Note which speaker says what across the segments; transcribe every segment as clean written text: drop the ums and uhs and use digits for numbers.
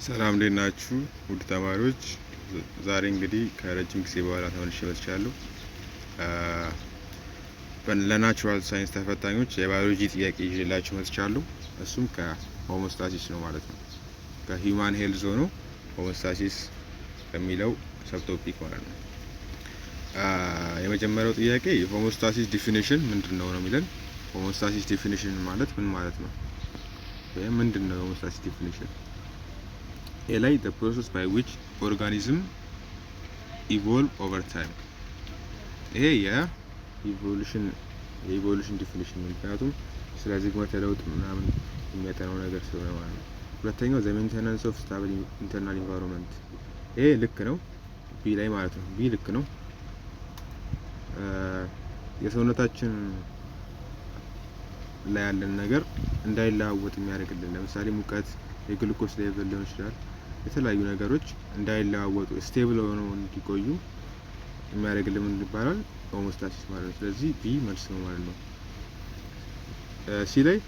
Speaker 1: ሰላም እንዴት ናችሁ ውድ ተማሪዎች? ዛሬ እንግዲህ ከረጅም ጊዜ በኋላ ተመልሼ መጥቻለሁ። ለናቹራል ሳይንስ ተፈታኞች የባዮሎጂ ጥያቄ ይዤላችሁ መጥቻለሁ። እሱም ከሆሞስታሲስ ነው ማለት ነው። ከሂውማን ሄልዝ ሆኖ ሆሞስታሲስ ከሚለው ሰብ ቶፒክ ማለት ነው። የመጀመሪያው ጥያቄ የሆሞስታሲስ ዲፊኒሽን ምንድነው ነው የሚለን። ሆሞስታሲስ ዲፊኒሽን ማለት ምን ማለት ነው? ወይም ምንድነው ሆሞስታሲስ ዲፊኒሽን? A the process by which organism evolve over time. ይሄ የኢቮሉሽን ዲፊኒሽን ምክንያቱም ስለ ዝግመተ ለውጥ ምናምን የሚያጠናው ነገር ስለሆነ ማለት ነው። ሁለተኛው the maintenance of stable internal environment። ይሄ ልክ ነው ቢ ላይ ማለት ነው። ቢ ልክ ነው። የሰውነታችን ላይ ያለን ነገር እንዳይለዋወጥ የሚያደርግልን ለምሳሌ ሙቀት፣ የግሉኮስ ሌቭል ሊሆን ይችላል። የተለያዩ ነገሮች እንዳይለዋወጡ ስቴብል ሆነው እንዲቆዩ የሚያደርግልን ምን ይባላል? ሆሞስታሲስ ማለት ነው። ስለዚህ ቢ መልስ ነው ማለት ነው። ሲ ላይ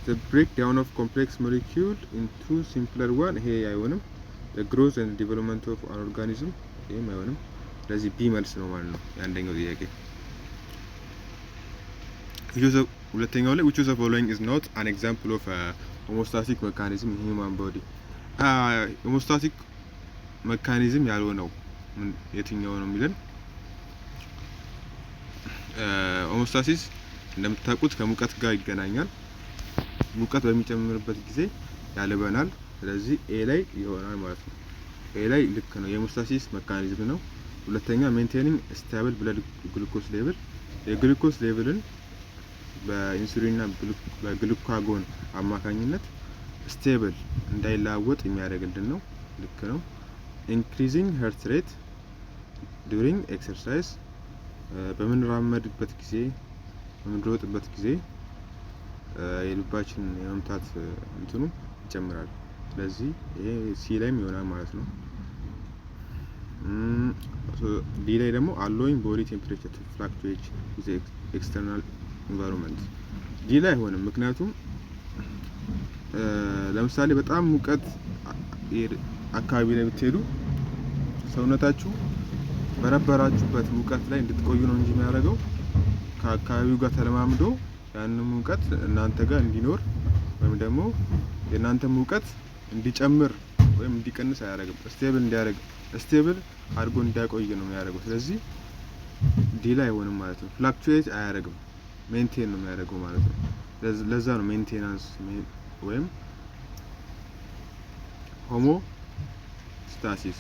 Speaker 1: the breakdown of complex molecule into simpler one። ይሄ አይሆንም። the growth and development of an organism ይሄም አይሆንም። ስለዚህ ቢ መልስ ነው ማለት ነው የአንደኛው ጥያቄ። ሁለተኛው ላይ which of the following is not an example of a homeostatic mechanism in human body? ሆሞስታቲክ ሜካኒዝም ያልሆነው የትኛው ነው የሚለን። ሆሞስታሲስ እንደምታውቁት ከሙቀት ጋር ይገናኛል። ሙቀት በሚጨምርበት ጊዜ ያልበናል። ስለዚህ ኤ ላይ ይሆናል ማለት ነው። ኤ ላይ ልክ ነው፣ የሆሞስታሲስ ሜካኒዝም ነው። ሁለተኛ ሜንቴኒንግ ስታብል ብለድ ግሉኮስ ሌቭል፣ የግሉኮስ ሌቭልን በኢንሱሊንና በግሉካጎን አማካኝነት ስቴብል እንዳይለዋወጥ የሚያደርግልን ነው። ልክ ነው። ኢንክሪዚንግ ሄርት ሬት ዱሪንግ ኤክሰርሳይዝ፣ በምንራመድበት ጊዜ በምንሮጥበት ጊዜ የልባችን የመምታት እንትኑ ይጨምራል። ስለዚህ ይሄ ሲ ላይም ይሆናል ማለት ነው። ዲ ላይ ደግሞ allowing body temperature to fluctuate with external environment። ዲ ላይ አይሆንም ምክንያቱም ለምሳሌ በጣም ሙቀት አካባቢ ላይ ብትሄዱ ሰውነታችሁ በነበራችሁበት ሙቀት ላይ እንድትቆዩ ነው እንጂ የሚያደርገው ከአካባቢው ጋር ተለማምዶ ያንን ሙቀት እናንተ ጋር እንዲኖር ወይም ደግሞ የእናንተ ሙቀት እንዲጨምር ወይም እንዲቀንስ አያደርግም። ስቴብል አድርጎ እንዲያቆይ ነው የሚያደርገው። ስለዚህ ዲ ላይ አይሆንም ማለት ነው። ፍላክቹዌት አያደርግም፣ ሜንቴን ነው የሚያደርገው ማለት ነው። ለዛ ነው ሜንቴናንስ ወይም ሆሞስታሲስ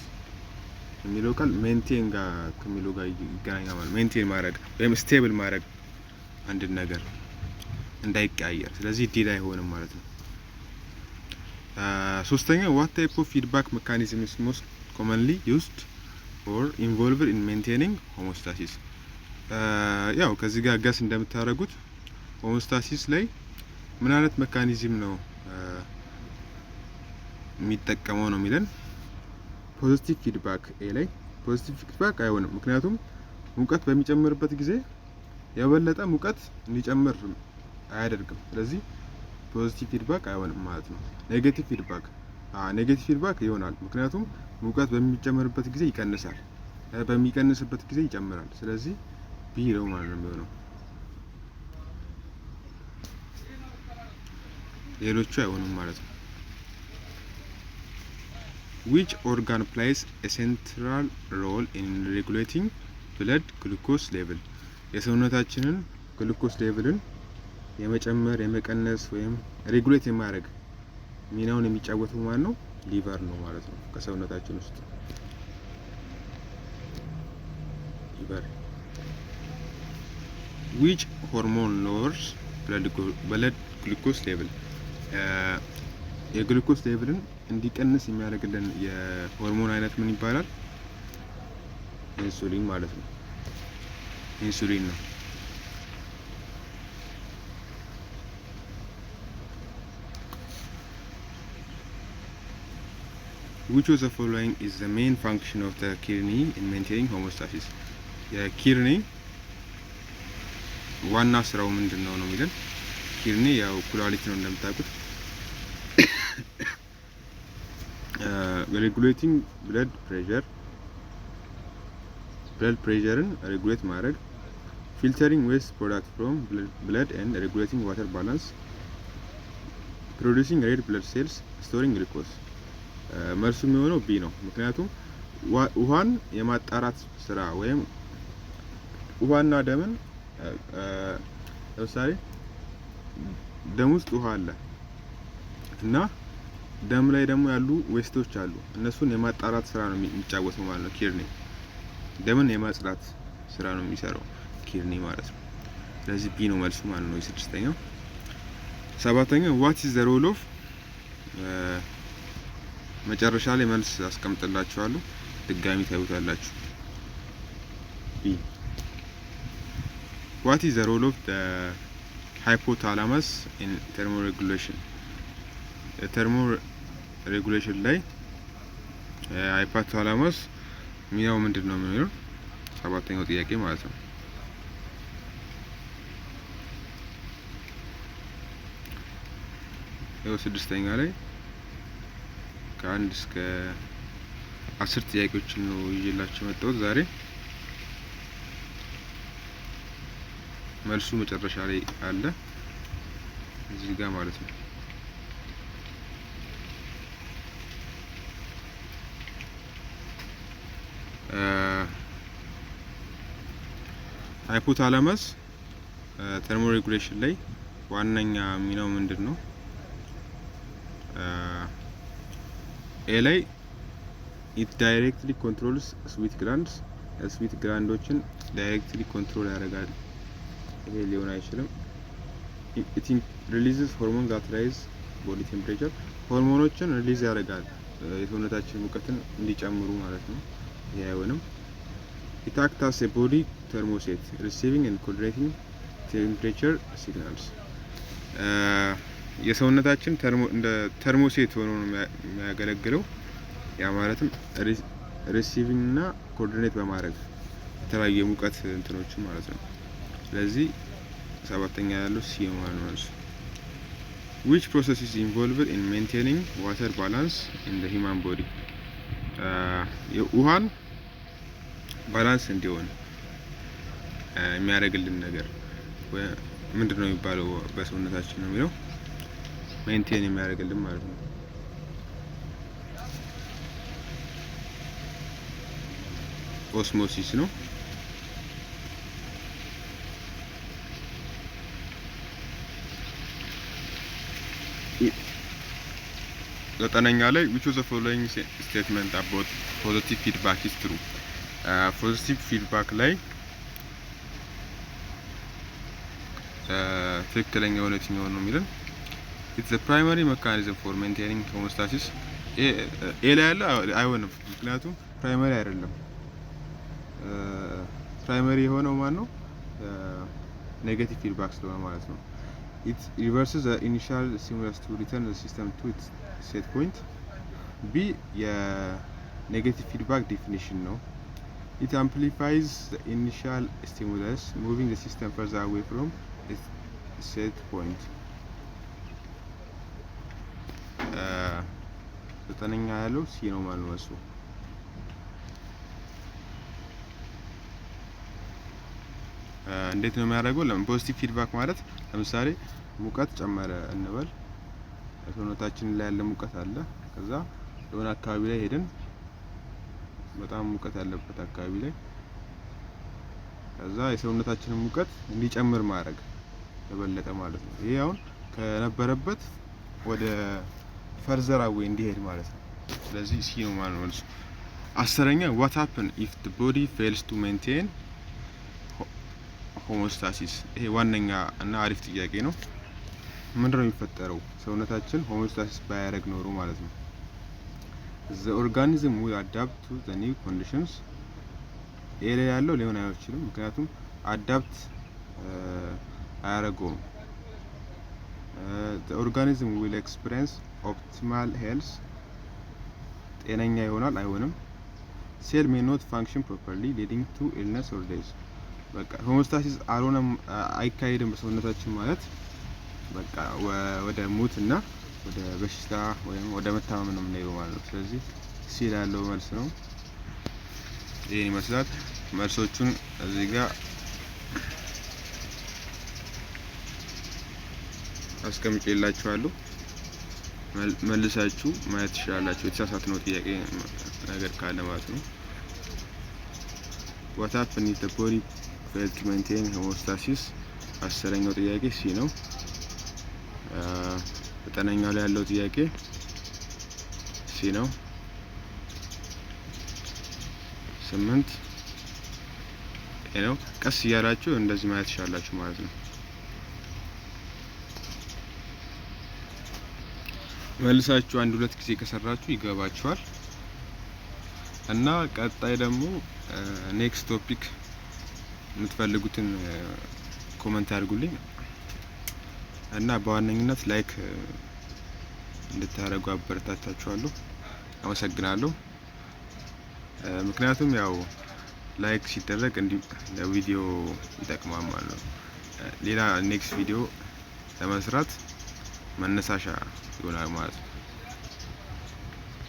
Speaker 1: የሚለው ቃል ሜንቴን ጋር ከሚለው ጋር ይገናኛል ማለት። ሜንቴን ማድረግ ወይም ስቴብል ማድረግ አንድ ነገር እንዳይቀያየር። ስለዚህ ዲ ላይ አይሆንም ማለት ነው። ሶስተኛ what type of feedback mechanism is most commonly used or involved in maintaining homeostasis? ያው ከዚህ ጋር ገስ እንደምታደርጉት ሆሞስታሲስ ላይ ምን አይነት ሜካኒዝም ነው የሚጠቀመው ነው የሚለን። ፖዚቲቭ ፊድባክ ኤ ላይ ፖዚቲቭ ፊድባክ አይሆንም ምክንያቱም ሙቀት በሚጨምርበት ጊዜ የበለጠ ሙቀት እንዲጨምር አያደርግም። ስለዚህ ፖዚቲቭ ፊድባክ አይሆንም ማለት ነው። ኔጌቲቭ ፊድባክ ይሆናል ምክንያቱም ሙቀት በሚጨምርበት ጊዜ ይቀንሳል፣ በሚቀንስበት ጊዜ ይጨምራል። ስለዚህ ቢ ነው ማለት ነው የሚሆነው። ሌሎቹ አይሆንም ማለት ነው። which organ plays a central role in regulating blood glucose level? የሰውነታችንን ግሉኮስ ሌቭልን የመጨመር የመቀነስ ወይም ሬጉሌት የማድረግ ሚናውን የሚጫወተው ማን ነው? ሊቨር ነው ማለት ነው። ከሰውነታችን ውስጥ ሊቨር። which hormone lowers blood glucose level? የግሉኮስ ሌቭልን እንዲቀንስ የሚያደርግልን የሆርሞን አይነት ምን ይባላል? ኢንሱሊን ማለት ነው። ኢንሱሊን ነው። which of the following is the main function of the kidney in maintaining homeostasis? የኪድኒ ዋና ስራው ምንድነው ነው የሚለን። ኪድኒ ያው ኩላሊት ነው እንደምታውቁት። ሬጉሌቲንግ ብለድ ፕሬሸርን ሬጉሌት ማድረግ፣ ፊልተሪንግ ዌስት ፕሮዳክት ፍሮም ብለድ ኤንድ ሬጉሌቲንግ ዋተር ባላንስ፣ ፕሮዲዩሲንግ ሬድ ብለድ ሴልስ፣ ስቶሪንግ ግሉኮዝ። መልሱ የሚሆነው ቢ ነው። ምክንያቱም ውሃን የማጣራት ስራ ወይም ውሃና ደምን ለምሳሌ ደም ውስጥ ውሃ አለ እና ደም ላይ ደግሞ ያሉ ዌስቶች አሉ። እነሱን የማጣራት ስራ ነው የሚጫወተው ማለት ነው ኪድኒ። ደምን የማጽዳት ስራ ነው የሚሰራው ኪድኒ ማለት ነው። ስለዚህ ቢ ነው መልሱ ማለት ነው የስድስተኛው። ሰባተኛው ዋት ኢዝ ዘ ሮል ኦፍ መጨረሻ ላይ መልስ አስቀምጥላችኋለሁ ድጋሚ ታዩታላችሁ። ቢ ዋት ኢዝ ዘ ሮል ኦፍ ዘ ሃይፖታላመስ ኢን ተርሞሬጉሌሽን። ተርሞሬጉሌሽን ላይ ሃይፖታላመስ ሚናው ምንድነው የሚለው ሰባተኛው ጥያቄ ማለት ነው። ያው ስድስተኛ ላይ ከአንድ እስከ 10 ጥያቄዎችን ነው ይዤላችሁ መጣሁት ዛሬ። መልሱ መጨረሻ ላይ አለ እዚህ ጋር ማለት ነው። ሃይፖታላመስ ተርሞሬጉሌሽን ላይ ዋነኛ ሚናው ምንድነው? ኤ ላይ ኢት ዳይሬክትሊ ኮንትሮልስ ስዊት ግላንድስ። ስዊት ግላንዶችን ዳይሬክትሊ ኮንትሮል ያደርጋል። ይሄ ሊሆን አይችልም። ኢት ሪሊዝስ ሆርሞን ዛት ራይዝ ቦዲ ቴምፕሬቸር። ሆርሞኖችን ሪሊዝ ያደርጋል የሰውነታችን ሙቀትን እንዲጨምሩ ማለት ነው። ይሄ አይሆንም። ኢት አክትስ አስ ኤ ቦዲ ተርሞሴት ሪሲቪንግ ኤንድ ኮኦርዲኔቲንግ ቴምፕሬቸር ሲግናልስ። የሰውነታችን እንደ ተርሞሴት ሆኖ ነው የሚያገለግለው። ያ ማለትም ሪሲቪንግ እና ኮኦርዲኔት በማድረግ የተለያዩ የሙቀት እንትኖችን ማለት ነው። ስለዚህ ሰባተኛ ያለው ሲ ማለት ነው። which process is involved in maintaining water balance in the human body? ውሃን ባላንስ እንዲሆን የሚያደርግልን ነገር ምንድነው የሚባለው በሰውነታችን ነው የሚለው ሜንቴን የሚያደርግልን ማለት ነው። ኦስሞሲስ ነው። ዘጠነኛ ላይ which of the following statement about positive feedback is true? ፖዚቲቭ ፊድባክ ላይ ትክክለኛ የሆነ የትኛው ነው የሚለን it's the primary mechanism for maintaining homeostasis። ኤ ላይ ያለ አይሆንም፣ ምክንያቱም ፕራይመሪ አይደለም። ፕራይመሪ የሆነው ማን ነው? ኔጌቲቭ ፊድባክ ስለሆነ ማለት ነው። it reverses the initial stimulus to return the system to its set point። ቢ የኔጌቲቭ ፊድባክ ዴፊኒሽን ነው። it amplifies the initial stimulus moving the system further away from its set point። ዘጠነኛ ያለው ሲ ነው ማለት ነው። እሱ እንዴት ነው የሚያደርገው? ለምን ፖዚቲቭ ፊድባክ ማለት ለምሳሌ ሙቀት ጨመረ እንበል፣ ሰውነታችን ላይ ያለ ሙቀት አለ። ከዛ የሆነ አካባቢ ላይ ሄደን በጣም ሙቀት ያለበት አካባቢ ላይ ከዛ የሰውነታችንን ሙቀት እንዲጨምር ማድረግ የበለጠ ማለት ነው። ይሄ አሁን ከነበረበት ወደ ፈርዘር አዌይ እንዲሄድ ማለት ነው። ስለዚህ ሲ ነው ማለት ነው። አስረኛ what happen if the body fails to maintain homeostasis? ይሄ ዋነኛ እና አሪፍ ጥያቄ ነው። ምንድነው የሚፈጠረው ሰውነታችን ሆሞስታሲስ ባያደርግ ኖሮ ማለት ነው? the organism will adapt to the new conditions። ኤ ላይ ያለው ሊሆን አይችልም፣ ምክንያቱም አዳፕት አያደርገውም። the organism will experience optimal health። ጤነኛ ይሆናል አይሆንም። cell may not function properly leading to illness or death። በቃ ሆሞስታሲስ አልሆነም አይካሄድም በሰውነታችን ማለት በቃ ወደ ሞት እና ወደ በሽታ ወይም ወደ መታመም ነው የምንሄደው ማለት ነው። ስለዚህ ሲል ያለው መልስ ነው። ይሄን ይመስላል። መልሶቹን እዚህ ጋር አስቀምጬላችኋለሁ። መልሳችሁ ማየት ትችላላችሁ። የተሳሳተው ጥያቄ ነገር ካለ ማለት ነው። What happened if the body failed to maintain homeostasis? 10ኛው ጥያቄ ሲ ነው። 9ኛው ላይ ያለው ጥያቄ ሲ ነው። 8 ነው። ቀስ እያላችሁ እንደዚህ ማየት ትችላላችሁ ማለት ነው። መልሳችሁ 1-2 ጊዜ ከሰራችሁ ይገባችኋል። እና ቀጣይ ደግሞ ኔክስት ቶፒክ የምትፈልጉትን ኮሜንት አድርጉልኝ እና በዋነኝነት ላይክ እንድታደርጉ አበረታታችኋለሁ። አመሰግናለሁ። ምክንያቱም ያው ላይክ ሲደረግ እንዲህ ለቪዲዮ ይጠቅማል ማለት ነው። ሌላ ኔክስት ቪዲዮ ለመስራት መነሳሻ ይሆናል ማለት ነው።